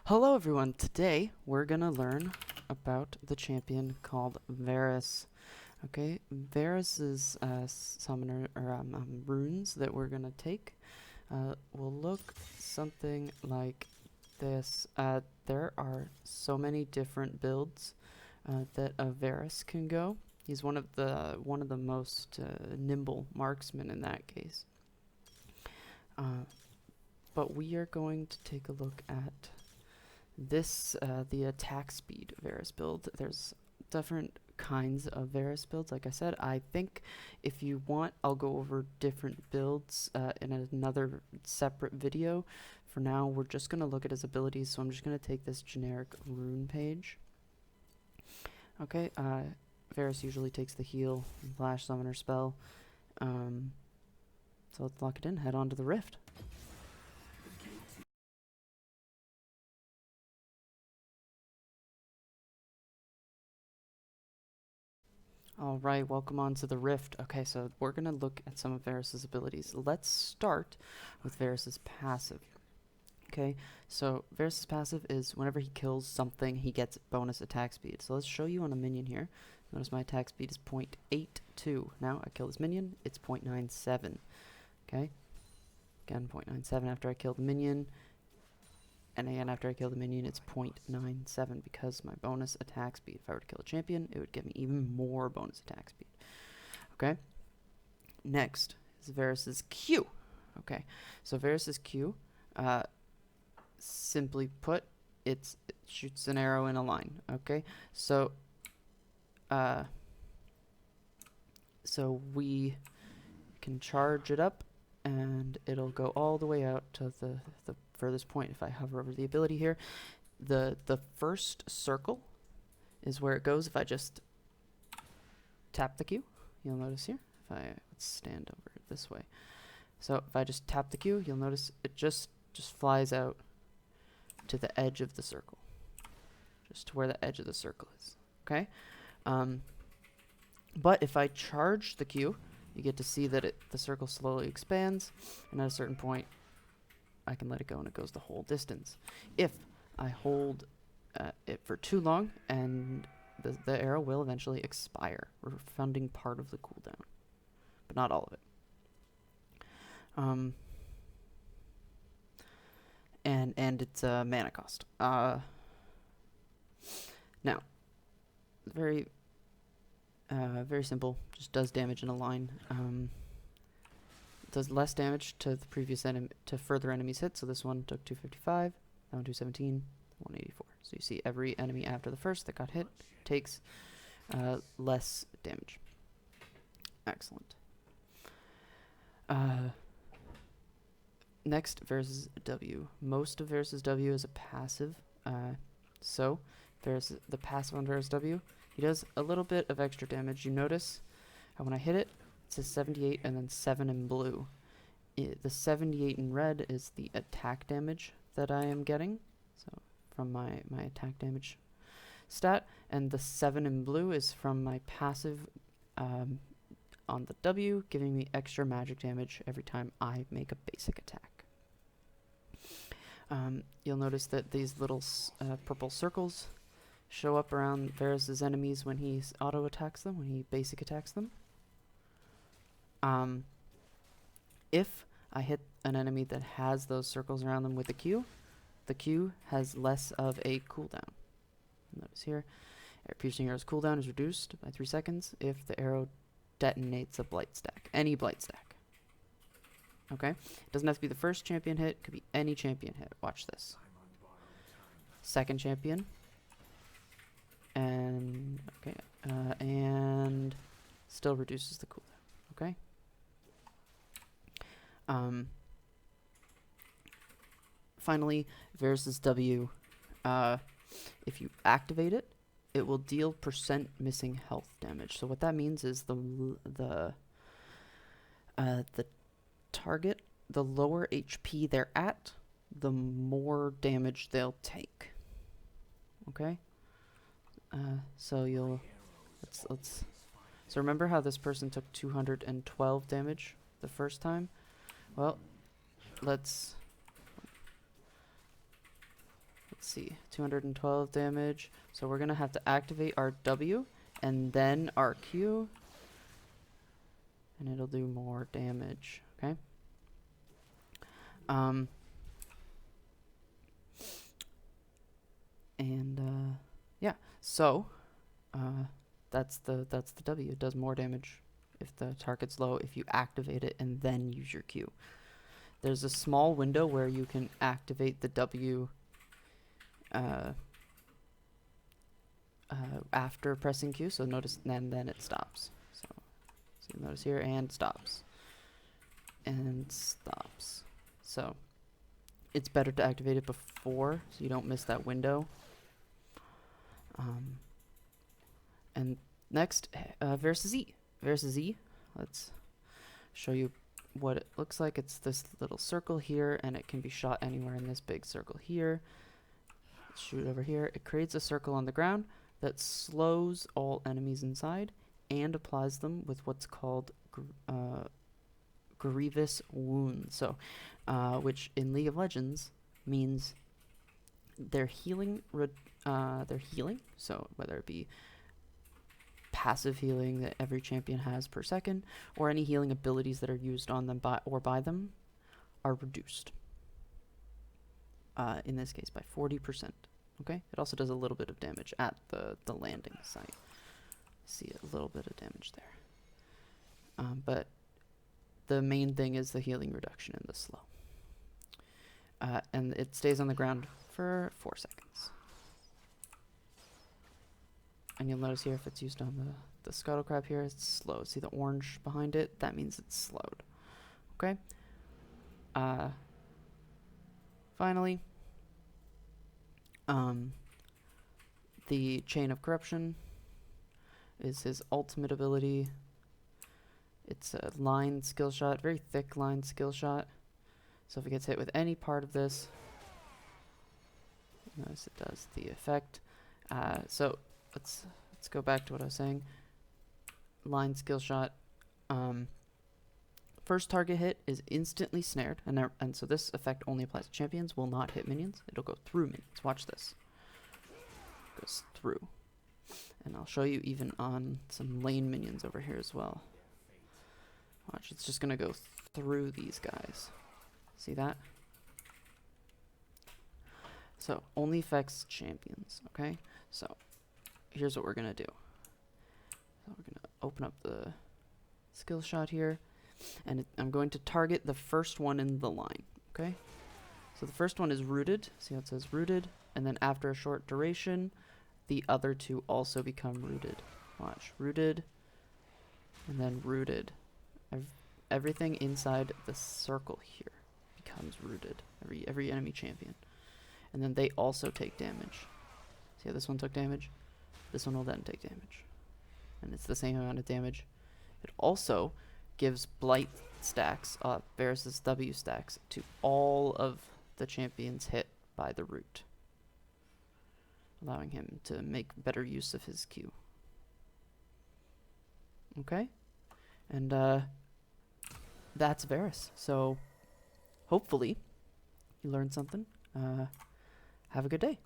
Hello everyone, today we're gonna learn about the champion called Varus. Okay, Varus's summoner or runes that we're gonna take will look something like this. There are so many different builds that a Varus can go. He's one of the most nimble marksmen in that case. But we are going to take a look at this, the attack speed Varus build. There's different kinds of Varus builds. Like I said, I think if you want, I'll go over different builds in another separate video. For now, we're just going to look at his abilities, so I'm just going to take this generic rune page. Okay, Varus usually takes the heal and flash summoner spell. So let's lock it in, head on to the rift. Alright, welcome on to the Rift. Okay, so we're going to look at some of Varus's abilities. Let's start with Varus's passive. Okay, so Varus's passive is whenever he kills something, he gets bonus attack speed. So let's show you on a minion here. Notice my attack speed is 0.82. Now I kill this minion, it's 0.97. Okay, again 0.97 after I kill the minion. And again, after I kill the minion, it's 0.97 because my bonus attack speed. If I were to kill a champion, it would give me even more bonus attack speed. Okay? Next is Varus's Q. Okay, so Varus's Q, simply put, it shoots an arrow in a line. Okay, so we can charge it up, and it'll go all the way out to the furthest point. If I hover over the ability here, the first circle is where it goes. If I just tap the Q, you'll notice here. If I let's stand over it this way. So if I just tap the Q, you'll notice it just flies out to the edge of the circle, just to where the edge of the circle is. Okay, but if I charge the Q, you get to see that the circle slowly expands, and at a certain point, I can let it go and it goes the whole distance. If I hold it for too long, and the arrow will eventually expire, refunding part of the cooldown, but not all of it. And it's a mana cost. Now, very simple. Just does damage in a line. Does less damage to the previous to further enemies hit. So this one took 255, that one 217, 184. So you see every enemy after the first that got hit takes less damage. Excellent. Next, Varus's W. Most of Varus's W is a passive. So the passive on Varus W, he does a little bit of extra damage. You notice how when I hit it, it says 78 and then 7 in blue. The 78 in red is the attack damage that I am getting, so from my attack damage stat, and the 7 in blue is from my passive on the W, giving me extra magic damage every time I make a basic attack. You'll notice that these little purple circles show up around Varus's enemies when he auto-attacks them, when he basic attacks them. If I hit an enemy that has those circles around them with the Q has less of a cooldown. Notice here, piercing arrow's cooldown is reduced by 3 seconds if the arrow detonates a blight stack, any blight stack. Okay, it doesn't have to be the first champion hit, it could be any champion hit. Watch this. Second champion, and okay, and still reduces the cooldown. Okay. Finally, Varus's W, if you activate it, it will deal percent missing health damage. So what that means is the target, the lower HP they're at, the more damage they'll take. Okay. So so remember how this person took 212 damage the first time? Well, let's let's see, 212 damage. So we're going to have to activate our W and then our Q, and it'll do more damage, okay? Yeah, so that's the W. It does more damage if the target's low if you activate it and then use your Q. There's a small window where you can activate the W after pressing Q, so notice then it stops. So you notice here, and stops. And stops. So it's better to activate it before so you don't miss that window. And next, Varus E. Varus E, let's show you what it looks like. It's this little circle here, and it can be shot anywhere in this big circle here. Let's shoot over here. It creates a circle on the ground that slows all enemies inside and applies them with what's called grievous wounds. So, which in League of Legends means they're healing. So whether it be passive healing that every champion has per second, or any healing abilities that are used on them by them, are reduced. In this case, by 40%. Okay. It also does a little bit of damage at the landing site. See a little bit of damage there. But the main thing is the healing reduction and the slow. And it stays on the ground for 4 seconds. And you'll notice here if it's used on the scuttle crab here, it's slow. See the orange behind it? That means it's slowed. Okay? Finally, the Chain of Corruption is his ultimate ability. It's a line skill shot, very thick line skill shot. So if it gets hit with any part of this, notice it does the effect. So let's go back to what I was saying. Line skill shot. First target hit is instantly snared, and so this effect only applies to champions. Will not hit minions. It'll go through minions. Watch this. It goes through, and I'll show you even on some lane minions over here as well. Watch. It's just gonna go through these guys. See that? So only affects champions. Okay. So here's what we're gonna do. So we're gonna open up the skill shot here, and I'm going to target the first one in the line. Okay. So the first one is rooted. See how it says rooted, and then after a short duration, the other two also become rooted. Watch, rooted, and then rooted. Everything inside the circle here becomes rooted. Every enemy champion, and then they also take damage. See how this one took damage? This one will then take damage. And it's the same amount of damage. It also gives blight stacks, Varus's W stacks, to all of the champions hit by the root, allowing him to make better use of his Q. Okay? And that's Varus. So hopefully you learned something. Have a good day.